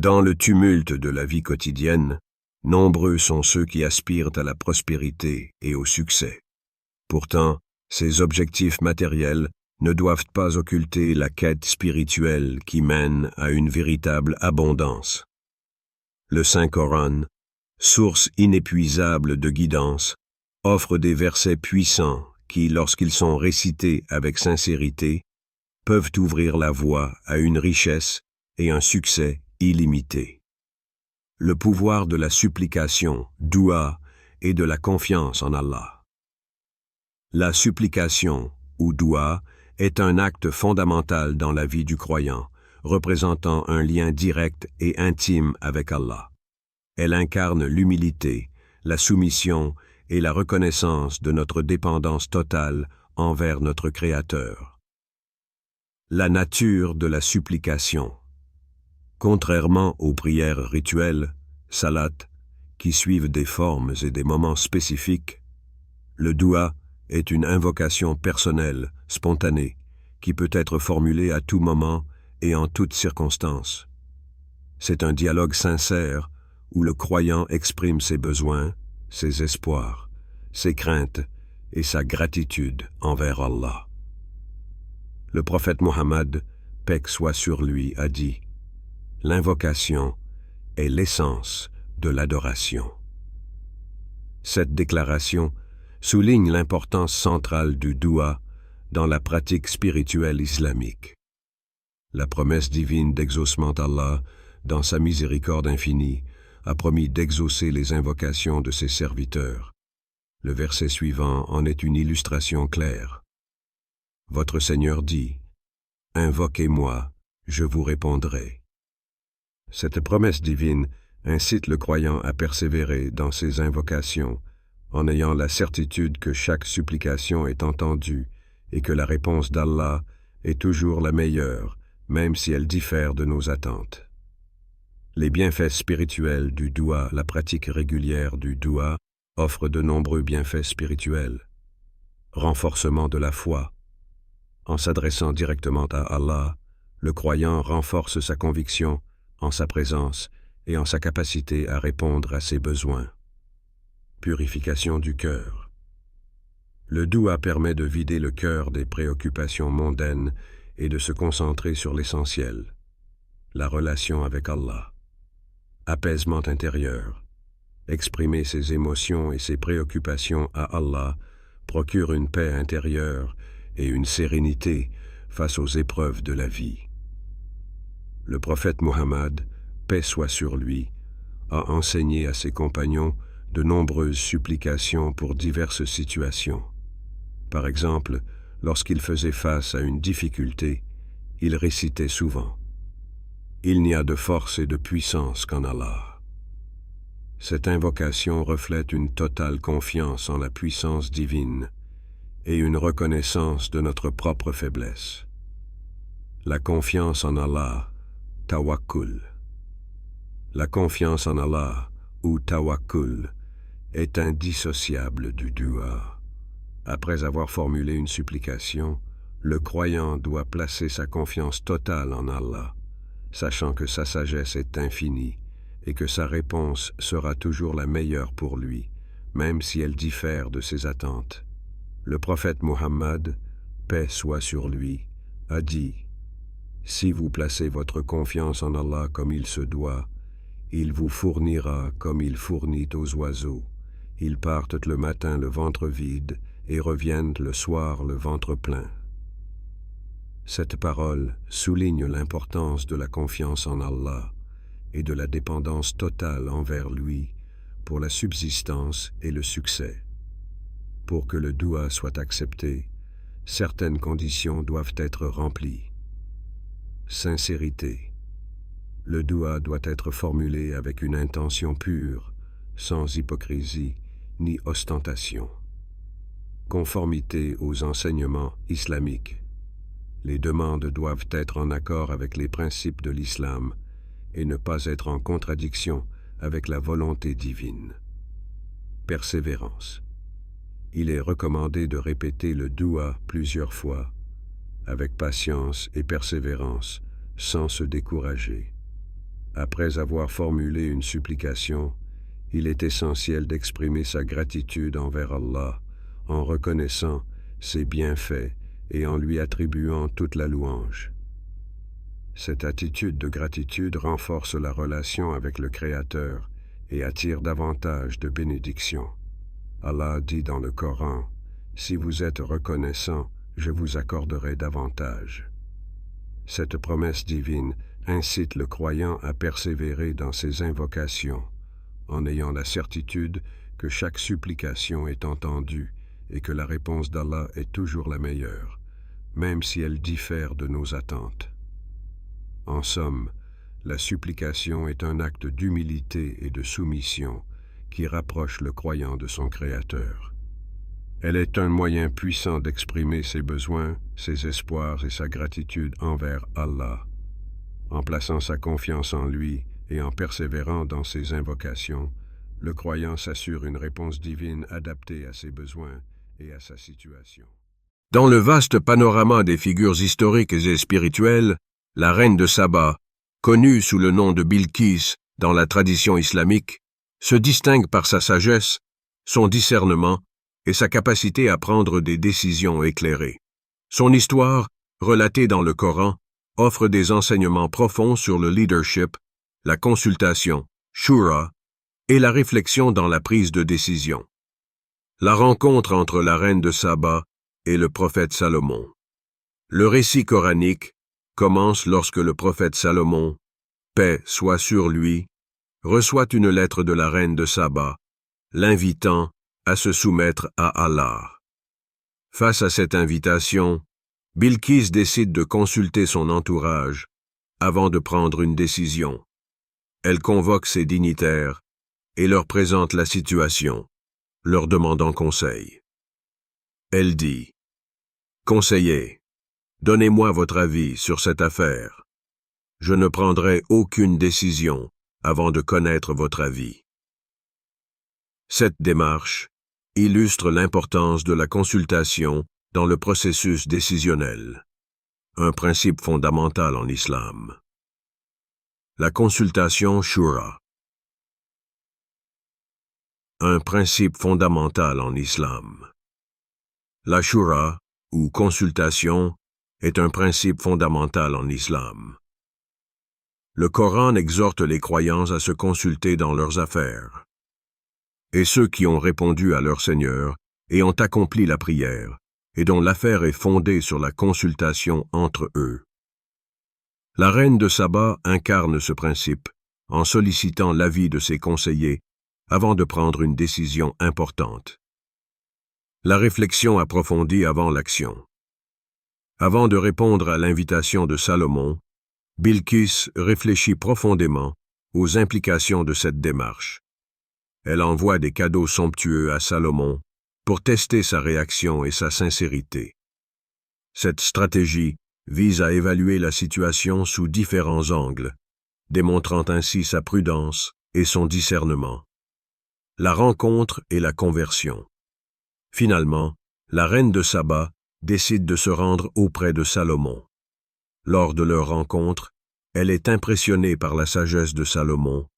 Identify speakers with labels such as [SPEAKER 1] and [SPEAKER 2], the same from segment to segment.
[SPEAKER 1] Dans le tumulte de la vie quotidienne, nombreux sont ceux qui aspirent à la prospérité et au succès. Pourtant, ces objectifs matériels ne doivent pas occulter la quête spirituelle qui mène à une véritable abondance. Le Saint-Coran, source inépuisable de guidance, offre des versets puissants qui, lorsqu'ils sont récités avec sincérité, peuvent ouvrir la voie à une richesse et un succès illimités. Le pouvoir de la supplication, doua, et de la confiance en Allah. La supplication, ou doua, est un acte fondamental dans la vie du croyant, représentant un lien direct et intime avec Allah. Elle incarne l'humilité, la soumission et la reconnaissance de notre dépendance totale envers notre Créateur. La nature de la supplication. Contrairement aux prières rituelles, salat, qui suivent des formes et des moments spécifiques, le doua est une invocation personnelle, spontanée, qui peut être formulée à tout moment et en toutes circonstances. C'est un dialogue sincère où le croyant exprime ses besoins, ses espoirs, ses craintes et sa gratitude envers Allah. Le prophète Mohammed, paix soit sur lui, a dit « L'invocation est l'essence de l'adoration ». Cette déclaration souligne l'importance centrale du doua dans la pratique spirituelle islamique. La promesse divine d'exaucement d'Allah, dans sa miséricorde infinie, a promis d'exaucer les invocations de ses serviteurs. Le verset suivant en est une illustration claire. Votre Seigneur dit « Invoquez-moi, je vous répondrai ». Cette promesse divine incite le croyant à persévérer dans ses invocations, en ayant la certitude que chaque supplication est entendue et que la réponse d'Allah est toujours la meilleure, même si elle diffère de nos attentes. Les bienfaits spirituels du doua, la pratique régulière du doua, offre de nombreux bienfaits spirituels. Renforcement de la foi. En s'adressant directement à Allah, le croyant renforce sa conviction en sa présence et en sa capacité à répondre à ses besoins. Purification du cœur. Le doua permet de vider le cœur des préoccupations mondaines et de se concentrer sur l'essentiel, la relation avec Allah. Apaisement intérieur. Exprimer ses émotions et ses préoccupations à Allah procure une paix intérieure et une sérénité face aux épreuves de la vie. Le prophète Mohammed, paix soit sur lui, a enseigné à ses compagnons de nombreuses supplications pour diverses situations. Par exemple, lorsqu'il faisait face à une difficulté, il récitait souvent « Il n'y a de force et de puissance qu'en Allah ». Cette invocation reflète une totale confiance en la puissance divine et une reconnaissance de notre propre faiblesse. La confiance en Allah, tawakkul. La confiance en Allah, ou tawakkul, est indissociable du doua. Après avoir formulé une supplication, le croyant doit placer sa confiance totale en Allah, sachant que sa sagesse est infinie et que sa réponse sera toujours la meilleure pour lui, même si elle diffère de ses attentes. Le prophète Mohammed, paix soit sur lui, a dit « Si vous placez votre confiance en Allah comme il se doit, il vous fournira comme il fournit aux oiseaux. Ils partent le matin le ventre vide et reviennent le soir le ventre plein. » Cette parole souligne l'importance de la confiance en Allah et de la dépendance totale envers lui pour la subsistance et le succès. Pour que le doua soit accepté, certaines conditions doivent être remplies. Sincérité. Le doua doit être formulé avec une intention pure, sans hypocrisie ni ostentation. Conformité aux enseignements islamiques. Les demandes doivent être en accord avec les principes de l'islam et ne pas être en contradiction avec la volonté divine. Persévérance. Il est recommandé de répéter le doua plusieurs fois, avec patience et persévérance, sans se décourager. Après avoir formulé une supplication, il est essentiel d'exprimer sa gratitude envers Allah en reconnaissant ses bienfaits et en lui attribuant toute la louange. Cette attitude de gratitude renforce la relation avec le Créateur et attire davantage de bénédictions. Allah dit dans le Coran, « Si vous êtes reconnaissant, je vous accorderai davantage. » Cette promesse divine incite le croyant à persévérer dans ses invocations, en ayant la certitude que chaque supplication est entendue et que la réponse d'Allah est toujours la meilleure, même si elle diffère de nos attentes. En somme, la supplication est un acte d'humilité et de soumission qui rapproche le croyant de son Créateur. Elle est un moyen puissant d'exprimer ses besoins, ses espoirs et sa gratitude envers Allah. En plaçant sa confiance en lui et en persévérant dans ses invocations, le croyant s'assure une réponse divine adaptée à ses besoins et à sa situation. Dans le vaste panorama des figures historiques et spirituelles, la reine de Saba, connue sous le nom de Bilqis dans la tradition islamique, se distingue par sa sagesse, son discernement et sa capacité à prendre des décisions éclairées. Son histoire, relatée dans le Coran, offre des enseignements profonds sur le leadership, la consultation, shura, et la réflexion dans la prise de décision. La rencontre entre la reine de Saba et le prophète Salomon. Le récit coranique commence lorsque le prophète Salomon, paix soit sur lui, reçoit une lettre de la reine de Saba, l'invitant à se soumettre à Allah. Face à cette invitation, Bilqis décide de consulter son entourage avant de prendre une décision. Elle convoque ses dignitaires et leur présente la situation, leur demandant conseil. Elle dit, « Conseillers, donnez-moi votre avis sur cette affaire. Je ne prendrai aucune décision avant de connaître votre avis. » Cette démarche illustre l'importance de la consultation dans le processus décisionnel, un principe fondamental en islam. La consultation shura. Un principe fondamental en islam. La shura, ou consultation, est un principe fondamental en islam. Le Coran exhorte les croyants à se consulter dans leurs affaires. Et ceux qui ont répondu à leur Seigneur et ont accompli la prière, et dont l'affaire est fondée sur la consultation entre eux. La reine de Saba incarne ce principe en sollicitant l'avis de ses conseillers avant de prendre une décision importante. La réflexion approfondie avant l'action. Avant de répondre à l'invitation de Salomon, Bilqis réfléchit profondément aux implications de cette démarche. Elle envoie des cadeaux somptueux à Salomon pour tester sa réaction et sa sincérité. Cette stratégie vise à évaluer la situation sous différents angles, démontrant ainsi sa prudence et son discernement. La rencontre et la conversion. Finalement, la reine de Saba décide de se rendre auprès de Salomon. Lors de leur rencontre, elle est impressionnée par la sagesse de Salomon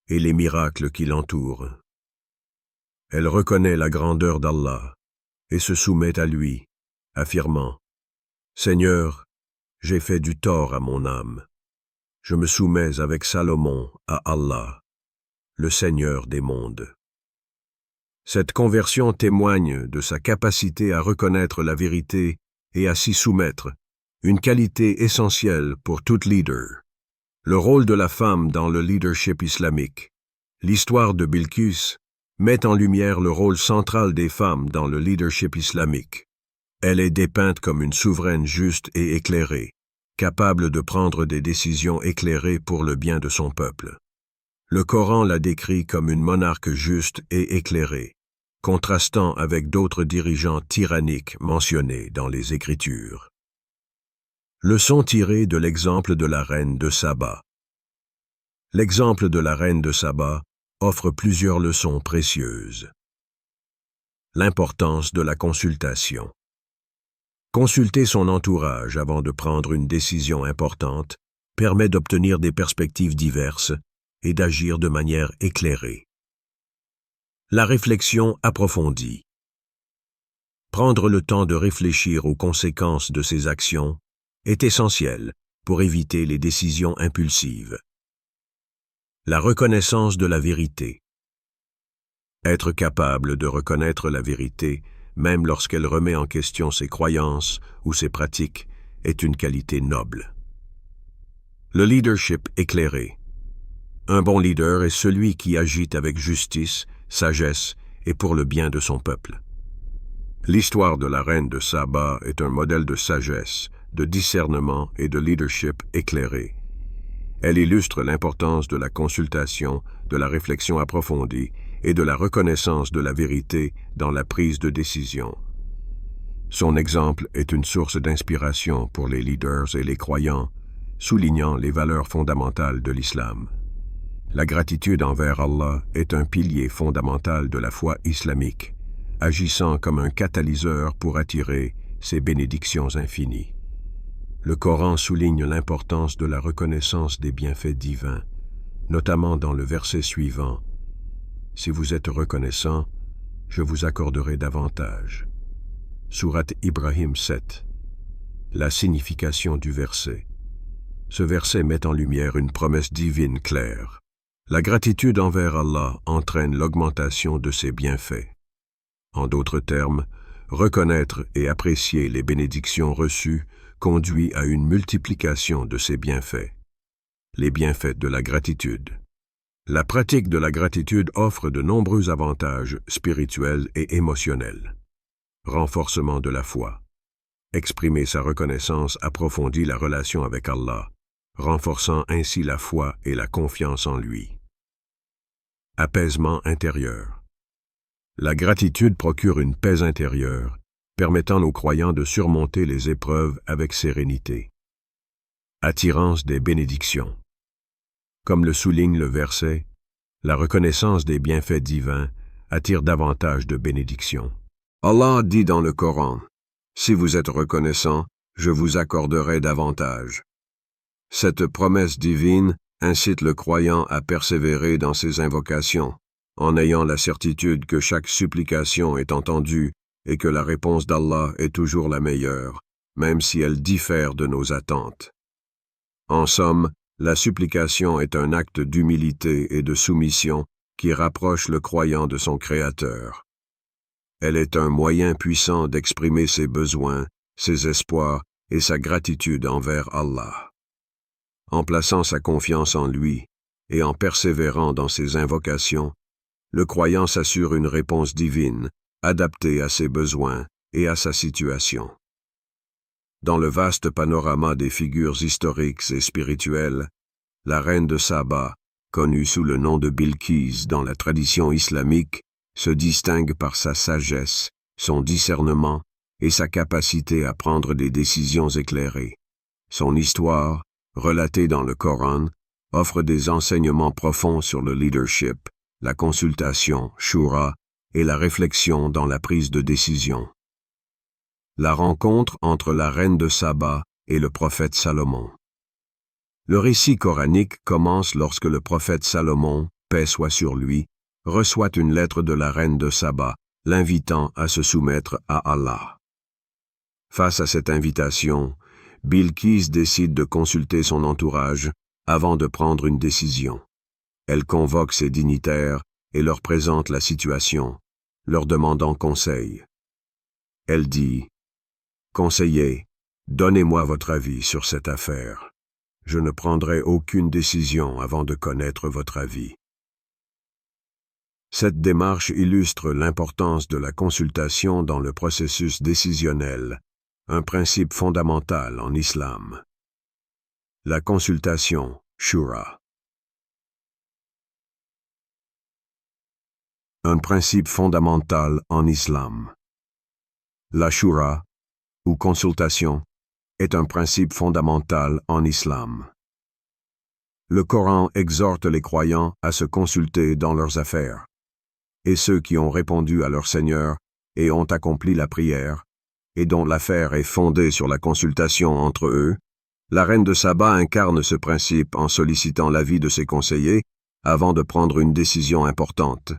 [SPEAKER 1] et les miracles qui l'entourent. Elle reconnaît la grandeur d'Allah et se soumet à lui, affirmant « Seigneur, j'ai fait du tort à mon âme. Je me soumets avec Salomon à Allah, le Seigneur des mondes. » Cette conversion témoigne de sa capacité à reconnaître la vérité et à s'y soumettre, une qualité essentielle pour tout leader. Le rôle de la femme dans le leadership islamique. L'histoire de Bilqis met en lumière le rôle central des femmes dans le leadership islamique. Elle est dépeinte comme une souveraine juste et éclairée, capable de prendre des décisions éclairées pour le bien de son peuple. Le Coran la décrit comme une monarque juste et éclairée, contrastant avec d'autres dirigeants tyranniques mentionnés dans les Écritures. Leçon tirée de l'exemple de la reine de Saba. L'exemple de la reine de Saba offre plusieurs leçons précieuses. L'importance de la consultation. Consulter son entourage avant de prendre une décision importante permet d'obtenir des perspectives diverses et d'agir de manière éclairée. La réflexion approfondie. Prendre le temps de réfléchir aux conséquences de ses actions est essentiel pour éviter les décisions impulsives. La reconnaissance de la vérité. Être capable de reconnaître la vérité, même lorsqu'elle remet en question ses croyances ou ses pratiques, est une qualité noble. Le leadership éclairé. Un bon leader est celui qui agit avec justice, sagesse et pour le bien de son peuple. L'histoire de la reine de Saba est un modèle de sagesse, de discernement et de leadership éclairé. Elle illustre l'importance de la consultation, de la réflexion approfondie et de la reconnaissance de la vérité dans la prise de décision. Son exemple est une source d'inspiration pour les leaders et les croyants, soulignant les valeurs fondamentales de l'islam. La gratitude envers Allah est un pilier fondamental de la foi islamique, agissant comme un catalyseur pour attirer ses bénédictions infinies. Le Coran souligne l'importance de la reconnaissance des bienfaits divins, notamment dans le verset suivant. « Si vous êtes reconnaissant, je vous accorderai davantage. » Sourate Ibrahim 7. La signification du verset. Ce verset met en lumière une promesse divine claire. La gratitude envers Allah entraîne l'augmentation de ses bienfaits. En d'autres termes, reconnaître et apprécier les bénédictions reçues conduit à une multiplication de ses bienfaits. Les bienfaits de la gratitude. La pratique de la gratitude offre de nombreux avantages spirituels et émotionnels. Renforcement de la foi. Exprimer sa reconnaissance approfondit la relation avec Allah, renforçant ainsi la foi et la confiance en lui. Apaisement intérieur. La gratitude procure une paix intérieure, permettant aux croyants de surmonter les épreuves avec sérénité. Attirance des bénédictions. Comme le souligne le verset, la reconnaissance des bienfaits divins attire davantage de bénédictions. Allah dit dans le Coran, « Si vous êtes reconnaissant, je vous accorderai davantage. » Cette promesse divine incite le croyant à persévérer dans ses invocations, en ayant la certitude que chaque supplication est entendue et que la réponse d'Allah est toujours la meilleure, même si elle diffère de nos attentes. En somme, la supplication est un acte d'humilité et de soumission qui rapproche le croyant de son Créateur. Elle est un moyen puissant d'exprimer ses besoins, ses espoirs et sa gratitude envers Allah. En plaçant sa confiance en lui et en persévérant dans ses invocations, le croyant s'assure une réponse divine, adaptée à ses besoins et à sa situation. Dans le vaste panorama des figures historiques et spirituelles, la reine de Saba, connue sous le nom de Bilqis dans la tradition islamique, se distingue par sa sagesse, son discernement et sa capacité à prendre des décisions éclairées. Son histoire, relatée dans le Coran, offre des enseignements profonds sur le leadership, la consultation, shura, et la réflexion dans la prise de décision. La rencontre entre la reine de Saba et le prophète Salomon. Le récit coranique commence lorsque le prophète Salomon, paix soit sur lui, reçoit une lettre de la reine de Saba, l'invitant à se soumettre à Allah. Face à cette invitation, Bilqis décide de consulter son entourage avant de prendre une décision. Elle convoque ses dignitaires et leur présente la situation, leur demandant conseil. Elle dit, « Conseillers, donnez-moi votre avis sur cette affaire. Je ne prendrai aucune décision avant de connaître votre avis. » Cette démarche illustre l'importance de la consultation dans le processus décisionnel, un principe fondamental en islam. La consultation, shura. Un principe fondamental en islam. La shura, ou consultation, est un principe fondamental en islam. Le Coran exhorte les croyants à se consulter dans leurs affaires, et ceux qui ont répondu à leur Seigneur et ont accompli la prière, et dont l'affaire est fondée sur la consultation entre eux, La reine de Saba incarne ce principe en sollicitant l'avis de ses conseillers avant de prendre une décision importante.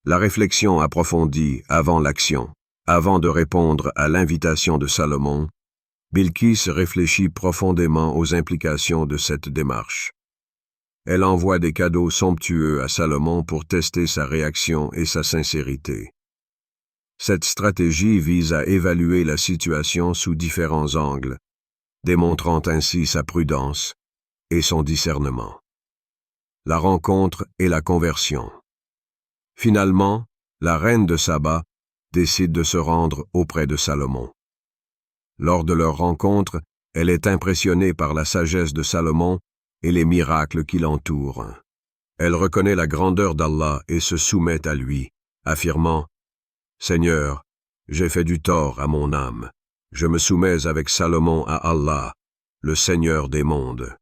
[SPEAKER 1] La réflexion approfondie avant l'action. Avant de répondre à l'invitation de Salomon, Bilkis réfléchit profondément aux implications de cette démarche. Elle envoie des cadeaux somptueux à Salomon pour tester sa réaction et sa sincérité. Cette stratégie vise à évaluer la situation sous différents angles, démontrant ainsi sa prudence et son discernement. La rencontre et la conversion. Finalement, la reine de Saba décide de se rendre auprès de Salomon. Lors de leur rencontre, elle est impressionnée par la sagesse de Salomon et les miracles qui l'entourent. Elle reconnaît la grandeur d'Allah et se soumet à lui, affirmant « Seigneur, j'ai fait du tort à mon âme. Je me soumets avec Salomon à Allah, le Seigneur des mondes. »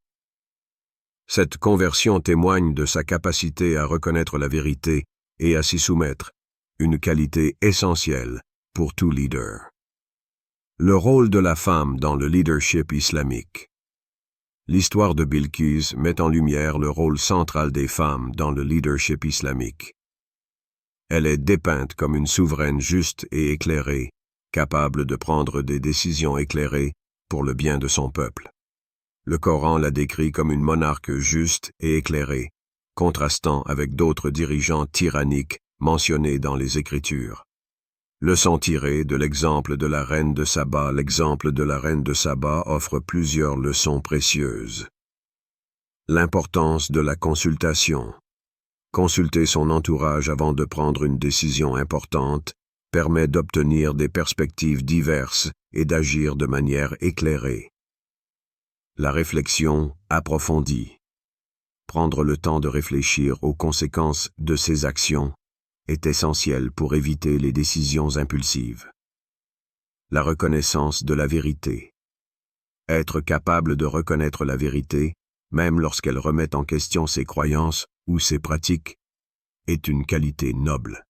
[SPEAKER 1] Cette conversion témoigne de sa capacité à reconnaître la vérité et à s'y soumettre, une qualité essentielle pour tout leader. Le rôle de la femme dans le leadership islamique. L'histoire de Bilkis met en lumière le rôle central des femmes dans le leadership islamique. Elle est dépeinte comme une souveraine juste et éclairée, capable de prendre des décisions éclairées pour le bien de son peuple. Le Coran la décrit comme une monarque juste et éclairée, contrastant avec d'autres dirigeants tyranniques mentionnés dans les Écritures. Leçon tirée de l'exemple de la reine de Saba. L'exemple de la reine de Saba offre plusieurs leçons précieuses. L'importance de la consultation. Consulter son entourage avant de prendre une décision importante permet d'obtenir des perspectives diverses et d'agir de manière éclairée. La réflexion approfondie. Prendre le temps de réfléchir aux conséquences de ses actions est essentiel pour éviter les décisions impulsives. La reconnaissance de la vérité. Être capable de reconnaître la vérité, même lorsqu'elle remet en question ses croyances ou ses pratiques, est une qualité noble.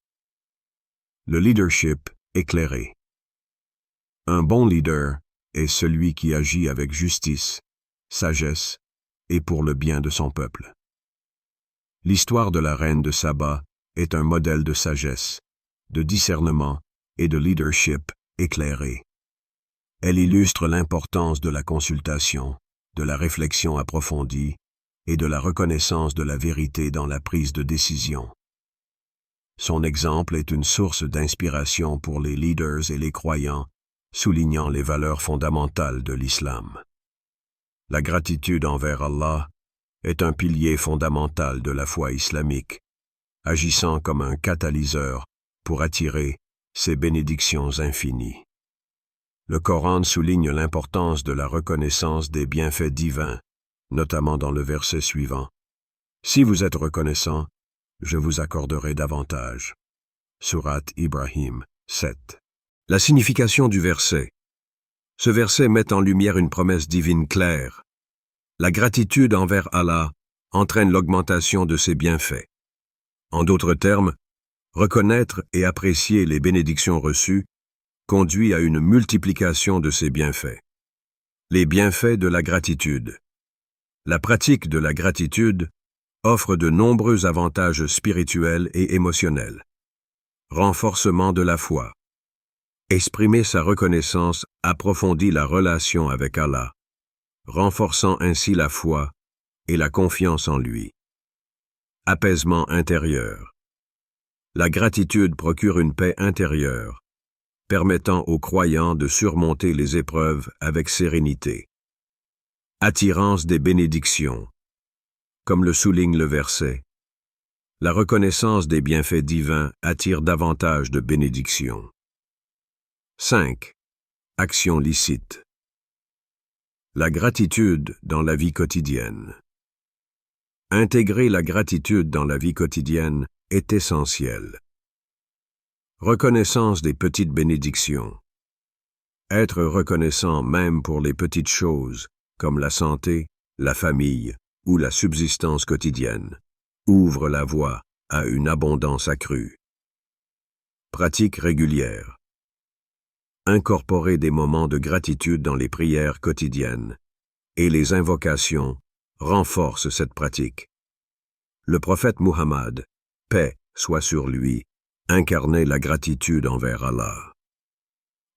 [SPEAKER 1] Le leadership éclairé. Un bon leader est celui qui agit avec justice, sagesse et pour le bien de son peuple. L'histoire de la reine de Saba est un modèle de sagesse, de discernement et de leadership éclairé. Elle illustre l'importance de la consultation, de la réflexion approfondie et de la reconnaissance de la vérité dans la prise de décision. Son exemple est une source d'inspiration pour les leaders et les croyants, soulignant les valeurs fondamentales de l'islam. La gratitude envers Allah est un pilier fondamental de la foi islamique, agissant comme un catalyseur pour attirer ses bénédictions infinies. Le Coran souligne l'importance de la reconnaissance des bienfaits divins, notamment dans le verset suivant. « Si vous êtes reconnaissant, je vous accorderai davantage. » Sourate Ibrahim 7. La signification du verset. Ce verset met en lumière une promesse divine claire. La gratitude envers Allah entraîne l'augmentation de ses bienfaits. En d'autres termes, reconnaître et apprécier les bénédictions reçues conduit à une multiplication de ses bienfaits. Les bienfaits de la gratitude. La pratique de la gratitude offre de nombreux avantages spirituels et émotionnels. Renforcement de la foi. Exprimer sa reconnaissance approfondit la relation avec Allah, renforçant ainsi la foi et la confiance en lui. Apaisement intérieur. La gratitude procure une paix intérieure, permettant aux croyants de surmonter les épreuves avec sérénité. Attirance des bénédictions. Comme le souligne le verset, la reconnaissance des bienfaits divins attire davantage de bénédictions. 5. Action licite. La gratitude dans la vie quotidienne. Intégrer la gratitude dans la vie quotidienne est essentiel. Reconnaissance des petites bénédictions. Être reconnaissant même pour les petites choses, comme la santé, la famille ou la subsistance quotidienne, ouvre la voie à une abondance accrue. Pratique régulière. Incorporer des moments de gratitude dans les prières quotidiennes et les invocations renforcent cette pratique. Le prophète Muhammad, paix soit sur lui, incarnait la gratitude envers Allah.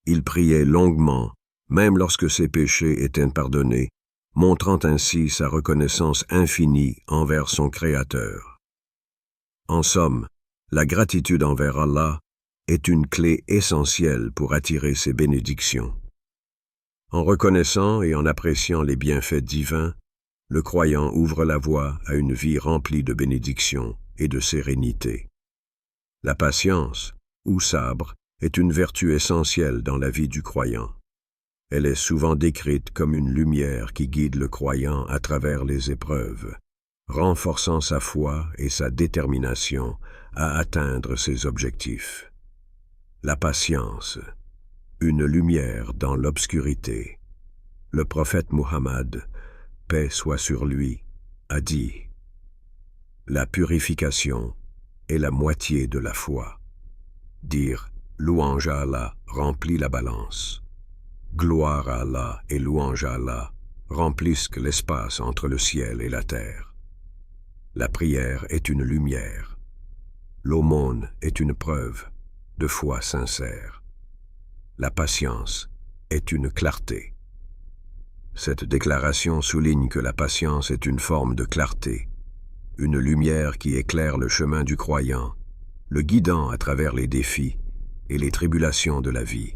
[SPEAKER 1] Il priait longuement, même lorsque ses péchés étaient pardonnés, montrant ainsi sa reconnaissance infinie envers son Créateur. En somme, la gratitude envers Allah est une clé essentielle pour attirer ses bénédictions. En reconnaissant et en appréciant les bienfaits divins, le croyant ouvre la voie à une vie remplie de bénédictions et de sérénité. La patience, ou sabre, est une vertu essentielle dans la vie du croyant. Elle est souvent décrite comme une lumière qui guide le croyant à travers les épreuves, renforçant sa foi et sa détermination à atteindre ses objectifs. La patience, une lumière dans l'obscurité. Le prophète Muhammad, paix soit sur lui, a dit « La purification est la moitié de la foi. » Dire « Louange à Allah » remplit la balance. Gloire à Allah et louange à Allah remplissent l'espace entre le ciel et la terre. La prière est une lumière. L'aumône est une preuve de foi sincère. La patience est une clarté. Cette déclaration souligne que la patience est une forme de clarté, une lumière qui éclaire le chemin du croyant, le guidant à travers les défis et les tribulations de la vie.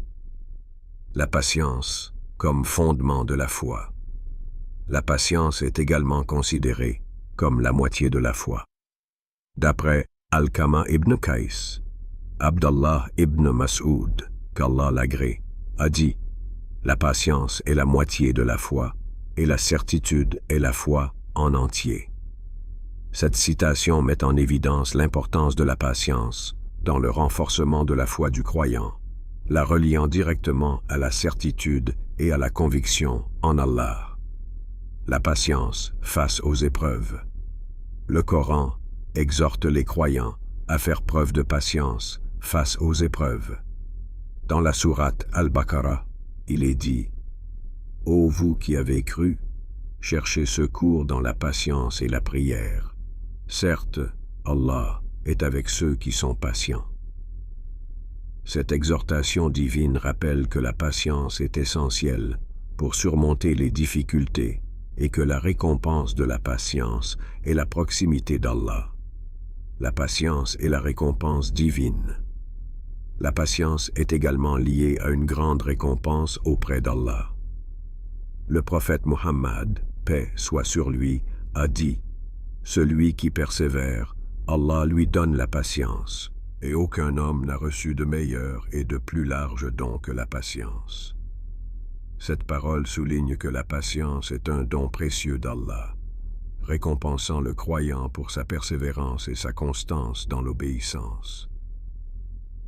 [SPEAKER 1] La patience comme fondement de la foi. La patience est également considérée comme la moitié de la foi. D'après Alqama ibn Qais, Abdallah ibn Mas'ud, qu'Allah l'agrée, a dit « La patience est la moitié de la foi, et la certitude est la foi en entier. » Cette citation met en évidence l'importance de la patience dans le renforcement de la foi du croyant, la reliant directement à la certitude et à la conviction en Allah. La patience face aux épreuves. Le Coran exhorte les croyants à faire preuve de patience face aux épreuves. Dans la sourate Al-Baqarah, il est dit « Ô vous qui avez cru, cherchez secours dans la patience et la prière. Certes, Allah est avec ceux qui sont patients. » Cette exhortation divine rappelle que la patience est essentielle pour surmonter les difficultés et que la récompense de la patience est la proximité d'Allah. La patience est la récompense divine. La patience est également liée à une grande récompense auprès d'Allah. Le prophète Muhammad, paix soit sur lui, a dit « Celui qui persévère, Allah lui donne la patience. » Et aucun homme n'a reçu de meilleur et de plus large don que la patience. Cette parole souligne que la patience est un don précieux d'Allah, récompensant le croyant pour sa persévérance et sa constance dans l'obéissance.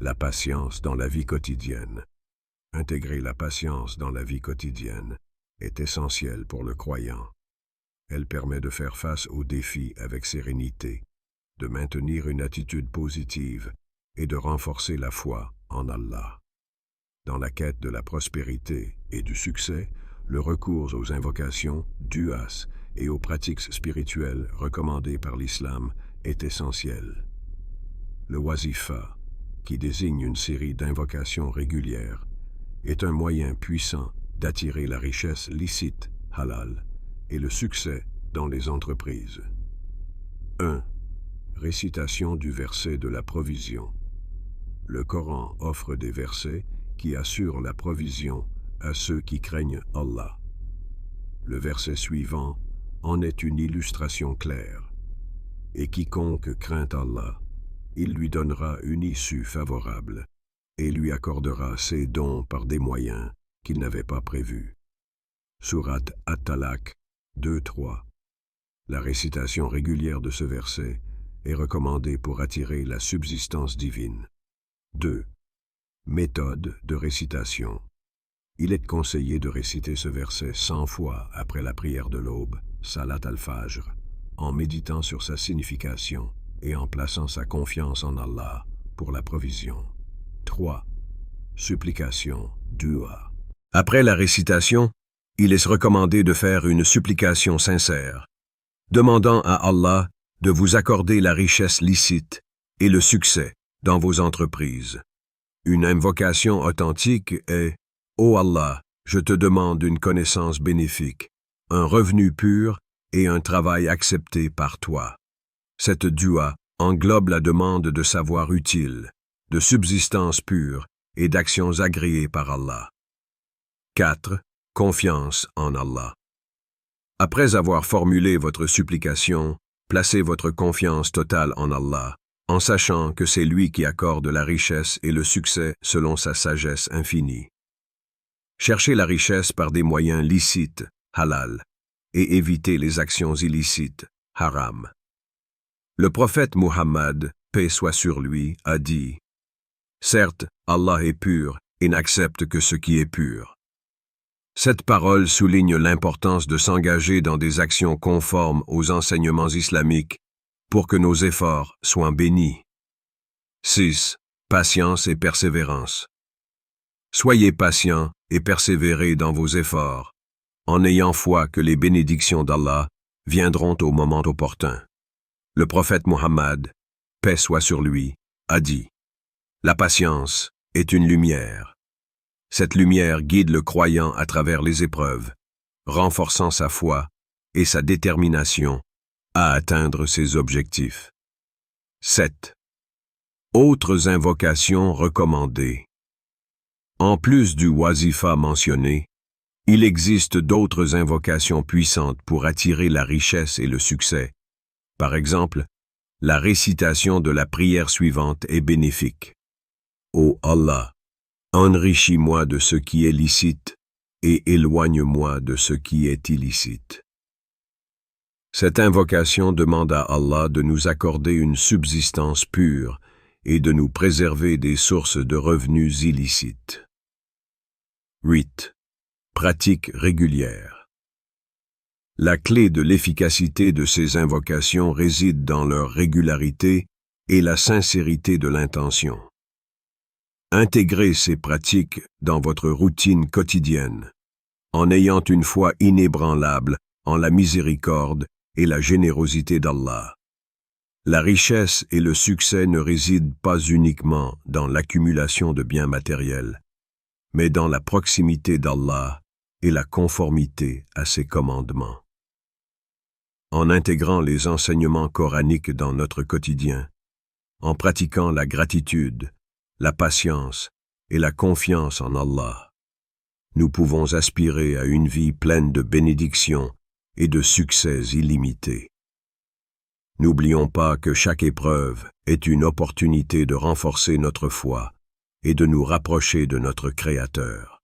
[SPEAKER 1] La patience dans la vie quotidienne. Intégrer la patience dans la vie quotidienne est essentiel pour le croyant. Elle permet de faire face aux défis avec sérénité, de maintenir une attitude positive et de renforcer la foi en Allah. Dans la quête de la prospérité et du succès, le recours aux invocations, du'as et aux pratiques spirituelles recommandées par l'islam est essentiel. Le wazifa, qui désigne une série d'invocations régulières, est un moyen puissant d'attirer la richesse licite, halal, et le succès dans les entreprises. 1. Récitation du verset de la provision. Le Coran offre des versets qui assurent la provision à ceux qui craignent Allah. Le verset suivant en est une illustration claire. Et quiconque craint Allah, il lui donnera une issue favorable et lui accordera ses dons par des moyens qu'il n'avait pas prévus. Sourate At-Talaq 2-3. La récitation régulière de ce verset est recommandée pour attirer la subsistance divine. 2. Méthode de récitation. Il est conseillé de réciter ce verset 100 fois après la prière de l'aube, Salat al-Fajr, en méditant sur sa signification et en plaçant sa confiance en Allah pour la provision. 3. Supplication, dua. Après la récitation, il est recommandé de faire une supplication sincère, demandant à Allah de vous accorder la richesse licite et le succès dans vos entreprises. Une invocation authentique est « Ô Allah, je te demande une connaissance bénéfique, un revenu pur et un travail accepté par toi. » Cette dua englobe la demande de savoir utile, de subsistance pure et d'actions agréées par Allah. 4. Confiance en Allah. Après avoir formulé votre supplication, placez votre confiance totale en Allah, en sachant que c'est lui qui accorde la richesse et le succès selon sa sagesse infinie. Cherchez la richesse par des moyens licites, halal, et évitez les actions illicites, haram. Le prophète Muhammad, paix soit sur lui, a dit « Certes, Allah est pur et n'accepte que ce qui est pur. » Cette parole souligne l'importance de s'engager dans des actions conformes aux enseignements islamiques pour que nos efforts soient bénis. 6. Patience et persévérance. Soyez patients et persévérez dans vos efforts, en ayant foi que les bénédictions d'Allah viendront au moment opportun. Le prophète Muhammad, paix soit sur lui, a dit « La patience est une lumière. Cette lumière guide le croyant à travers les épreuves, renforçant sa foi et sa détermination à atteindre ses objectifs. » 7. Autres invocations recommandées. En plus du wazifa mentionné, il existe d'autres invocations puissantes pour attirer la richesse et le succès. Par exemple, la récitation de la prière suivante est bénéfique. Ô Allah, enrichis-moi de ce qui est licite et éloigne-moi de ce qui est illicite. Cette invocation demande à Allah de nous accorder une subsistance pure et de nous préserver des sources de revenus illicites. 8. Pratique régulière. La clé de l'efficacité de ces invocations réside dans leur régularité et la sincérité de l'intention. Intégrez ces pratiques dans votre routine quotidienne, en ayant une foi inébranlable en la miséricorde et la générosité d'Allah. La richesse et le succès ne résident pas uniquement dans l'accumulation de biens matériels, mais dans la proximité d'Allah et la conformité à ses commandements. En intégrant les enseignements coraniques dans notre quotidien, en pratiquant la gratitude, la patience et la confiance en Allah, nous pouvons aspirer à une vie pleine de bénédictions et de succès illimités. N'oublions pas que chaque épreuve est une opportunité de renforcer notre foi et de nous rapprocher de notre Créateur.